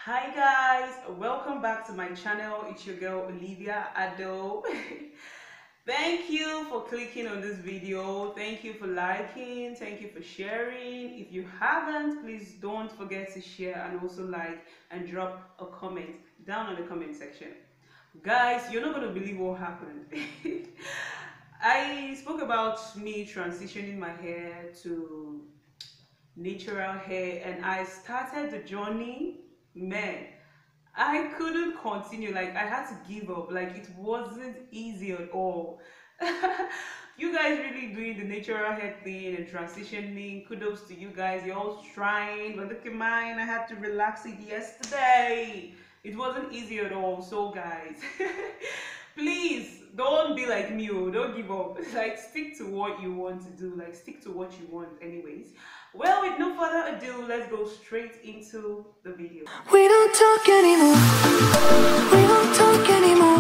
Hi guys, welcome back to my channel. It's your girl Olivia Ado. Thank you for clicking on this video. Thank you for liking. Thank you for sharing. If you haven't, please don't forget to share and also like and drop a comment down in the comment section. Guys, you're not going to believe what happened. I spoke about me transitioning my hair to natural hair and I started the journey. Man, I couldn't continue. Like, I had to give up. Like, it wasn't easy at all. You guys really doing the natural hair thing and transitioning. Kudos to you guys. You're all trying. But look at mine. I had to relax it yesterday. It wasn't easy at all. So, guys, please don't be like me. Don't give up. Like, stick to what you want to do. Like, stick to what you want, anyways. Well, with no further ado, let's go straight into the video. We don't talk anymore. We don't talk anymore.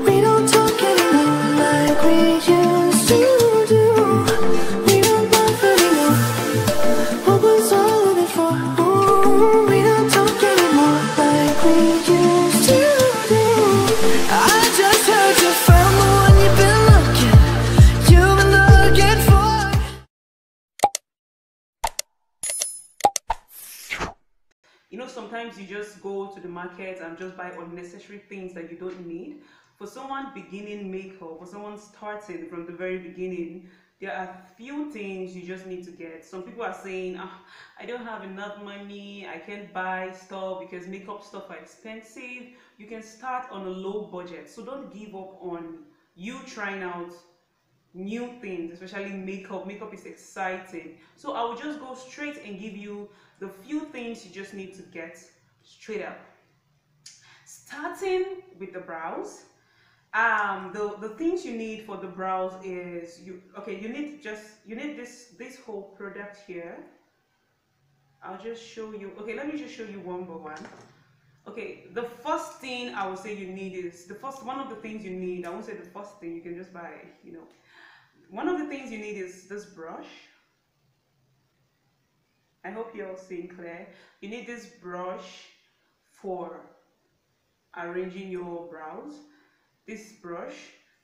We don't talk anymore like we used to do. We don't laugh anymore. What was all of it for? Ooh, we don't talk anymore like we used to do. I just heard you found the one you've been looking for. You know, sometimes you just go to the market and just buy unnecessary things that you don't need. For someone beginning makeup, for someone starting from the very beginning, there are few things you just need to get. Some people are saying, I don't have enough money, I can't buy stuff because makeup stuff are expensive. You can start on a low budget. So don't give up on you trying out new things, especially makeup. Makeup is exciting. So I will just go straight and give you the few things you just need to get straight up. Starting with the brows. The things you need for the brows is you need this whole product here. I'll just show you. Okay, let me just show you one by one. Okay, the first thing I would say you need is one of the things you need. I won't say the first thing, you can just buy, one of the things you need is this brush. I hope you're all seeing clear. You need this brush for arranging your brows. This brush.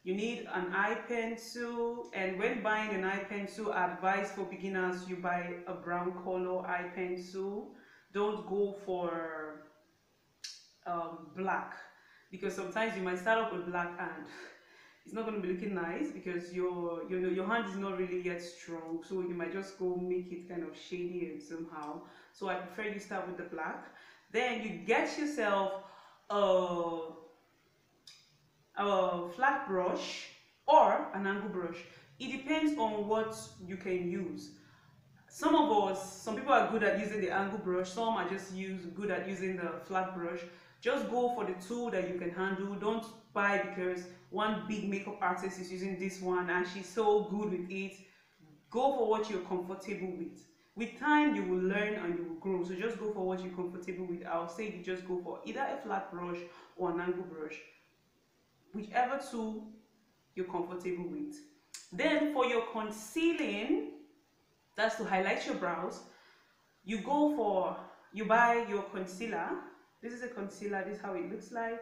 You need an eye pencil, and when buying an eye pencil, advice for beginners, you buy a brown color eye pencil. Don't go for black, because sometimes you might start off with black and it's not going to be looking nice because your hand is not really yet strong, so you might just go make it kind of shady and somehow. So I prefer you start with the black. Then you get yourself a flat brush or an angle brush. It depends on what you can use. Some people are good at using the angle brush, some are just good at using the flat brush. Just go for the tool that you can handle. Don't buy because one big makeup artist is using this one and she's so good with it. Go for what you're comfortable with. With time, you will learn and you will grow. So just go for what you're comfortable with. I'll say you just go for either a flat brush or an angle brush. Whichever tool you're comfortable with. Then for your concealing, that's to highlight your brows, you buy your concealer. This is a concealer. This is how it looks like.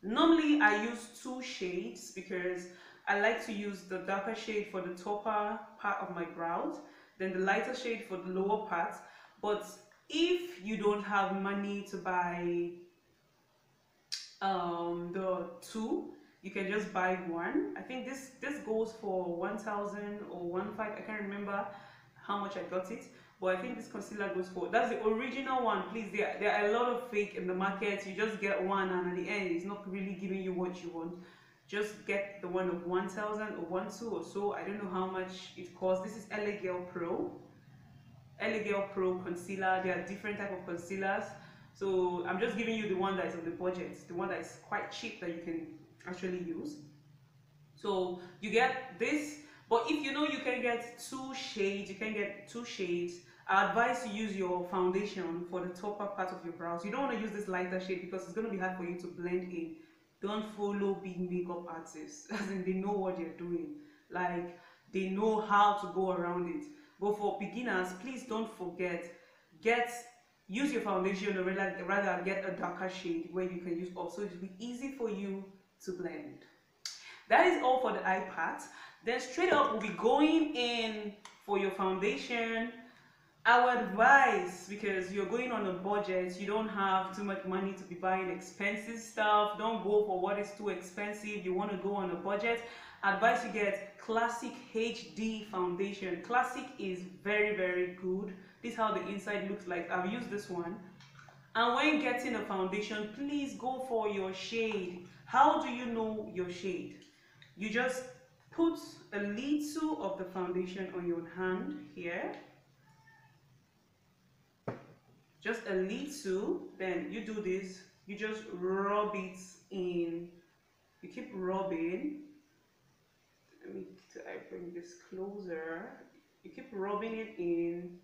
Normally I use two shades because I like to use the darker shade for the topper part of my brows, then the lighter shade for the lower part. But if you don't have money to buy the two, you can just buy one. I think this goes for 1,000 or 1,500. I can't remember how much I got it, but I think this concealer goes for, that's the original one. Please, there are a lot of fake in the market. You just get one and at the end it's not really giving you what you want. Just get the one of 1,000 or 1,200 or so. I don't know how much it costs. This is LA Girl Pro concealer. There are different type of concealers, so I'm just giving you the one that is on the budget, the one that is quite cheap that you can actually use. So you get this, but if you know you can get two shades, I advise you use your foundation for the topper part of your brows. You don't want to use this lighter shade because it's going to be hard for you to blend in. Don't follow big makeup artists, as in they know what they're doing, like they know how to go around it. But for beginners, please don't forget, get use your foundation, or rather get a darker shade where you can use also. It will be easy for you to blend. That is all for the eye part. Then straight up we'll be going in for your foundation. Our advice, because you're going on a budget, you don't have too much money to be buying expensive stuff, don't go for what is too expensive, you want to go on a budget, advice you get Classic HD foundation. Classic is very, very good. This is how the inside looks like. I've used this one. And when getting a foundation, please go for your shade. How do you know your shade? You just put a little of the foundation on your hand here. Just a little, then you do this, you just rub it in, you keep rubbing. Let me bring this closer. You keep rubbing it in,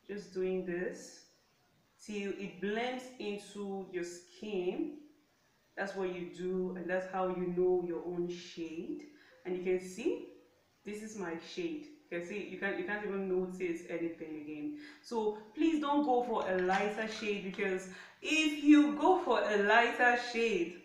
just doing this till it blends into your skin. That's what you do, and that's how you know your own shade. And you can see, this is my shade. You can see, you can't even notice anything again. So please don't go for a lighter shade, because if you go for a lighter shade,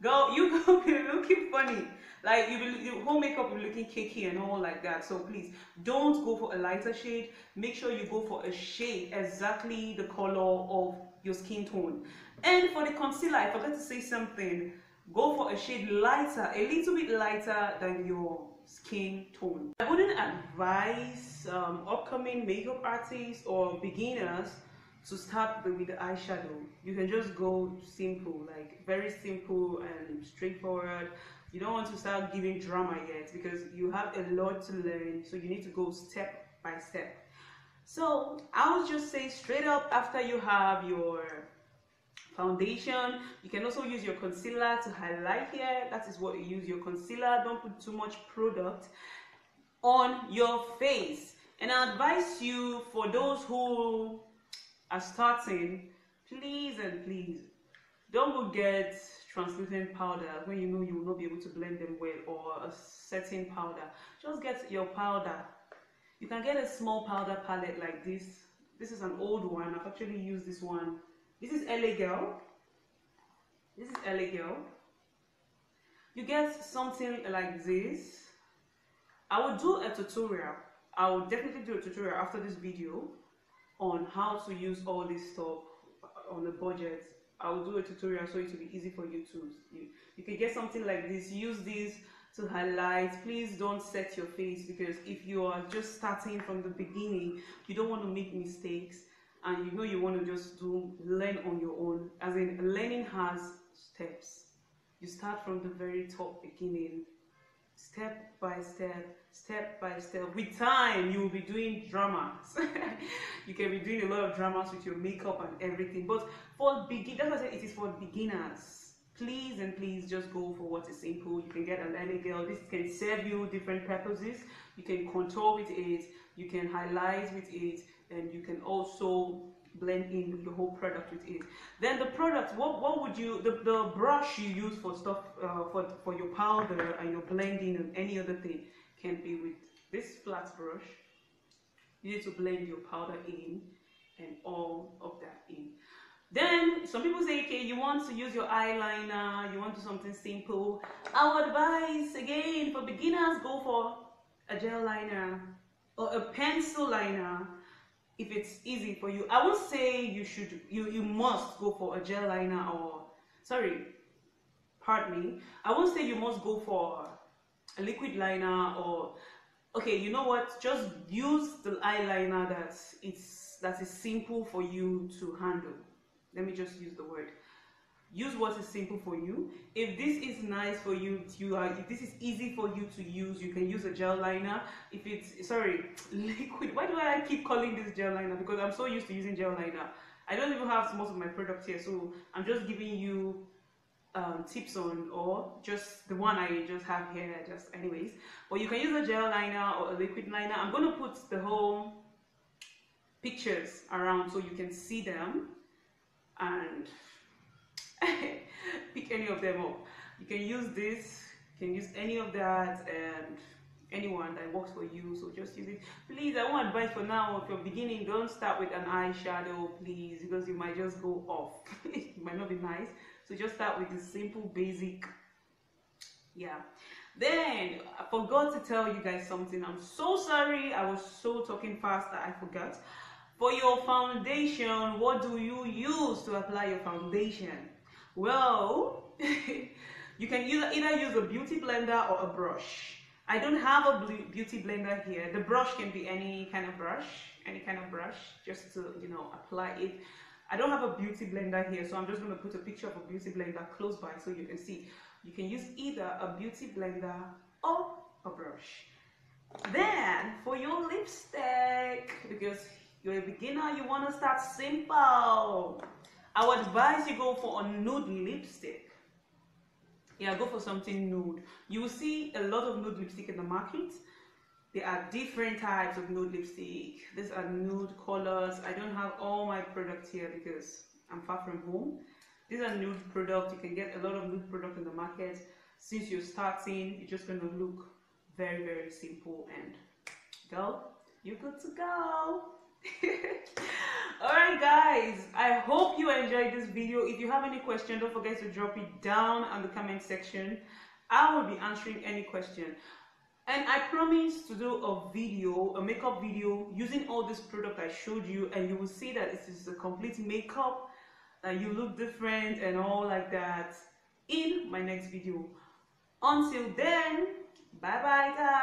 girl, you will be looking funny. Like your whole makeup will be looking cakey and all like that. So please don't go for a lighter shade. Make sure you go for a shade exactly the color of your skin tone. And for the concealer, I forgot to say something. Go for a shade lighter, a little bit lighter than your skin tone. I wouldn't advise upcoming makeup artists or beginners to start with the eyeshadow. You can just go simple, like very simple and straightforward. You don't want to start giving drama yet, because you have a lot to learn, so you need to go step by step. So I would just say straight up, after you have your foundation, you can also use your concealer to highlight here. That is what you use, your concealer. Don't put too much product on your face. And I advise you, for those who are starting, please and please don't go get translucent powder when you know you will not be able to blend them well, or a setting powder. Just get your powder. You can get a small powder palette like this. This is an old one. I've actually used this one. This is LA Girl. This is LA Girl. You get something like this. I will do a tutorial. I will definitely do a tutorial after this video on how to use all this stuff on a budget. I will do a tutorial so it will be easy for you to. You can get something like this. Use this to highlight. Please don't set your face, because if you are just starting from the beginning, you don't want to make mistakes. And you know you want to just learn on your own. As in, learning has steps. You start from the very top beginning, step by step, step by step. With time, you will be doing dramas. You can be doing a lot of dramas with your makeup and everything. But for beginners, that's why I said it is for beginners. Please and please just go for what is simple. You can get an LA Girl. This can serve you different purposes. You can contour with it, you can highlight with it, and you can also blend in the whole product with it. Then the product, what would you, the brush you use for stuff, for your powder and your blending and any other thing, can be with this flat brush. You need to blend your powder in and all of that in. Then some people say, okay, you want to use your eyeliner, you want to do something simple. I would advise, again, for beginners, go for a gel liner or a pencil liner if it's easy for you. I would say you must go for a gel liner, or sorry, pardon me, I won't say you must go for a liquid liner, or okay, you know what, just use the eyeliner that is simple for you to handle. Let me just use the word. Use what is simple for you. If this is nice for you, if this is easy for you to use, you can use a gel liner. If it's, sorry, liquid. Why do I keep calling this gel liner? Because I'm so used to using gel liner. I don't even have most of my products here, so I'm just giving you tips on, or just the one I just have here, just anyways. But you can use a gel liner or a liquid liner. I'm going to put the whole pictures around so you can see them and pick any of them up. You can use this, you can use any of that, and anyone that works for you, so just use it. Please, I want advice for now. If you're beginning, don't start with an eyeshadow, please, because you might just go off. It might not be nice. So just start with the simple basic. Yeah. Then I forgot to tell you guys something. I'm so sorry, I was so talking fast that I forgot. For your foundation, what do you use to apply your foundation? Well, you can either use a beauty blender or a brush. I don't have a beauty blender here. The brush can be any kind of brush, just to, you know, apply it. I don't have a beauty blender here, so I'm just going to put a picture of a beauty blender close by so you can see. You can use either a beauty blender or a brush. Then for your lipstick, because you're a beginner, you want to start simple, I would advise you go for a nude lipstick. Yeah, go for something nude. You will see a lot of nude lipstick in the market. There are different types of nude lipstick. These are nude colors. I don't have all my products here because I'm far from home. These are nude products. You can get a lot of nude products in the market. Since you're starting, you're just going to look very, very simple, and girl, you're good to go. Alright guys, I hope you enjoyed this video. If you have any question, don't forget to drop it down in the comment section. I will be answering any question, and I promise to do a makeup video using all this product I showed you, and you will see that it is a complete makeup, that you look different and all like that in my next video. Until then, bye bye guys.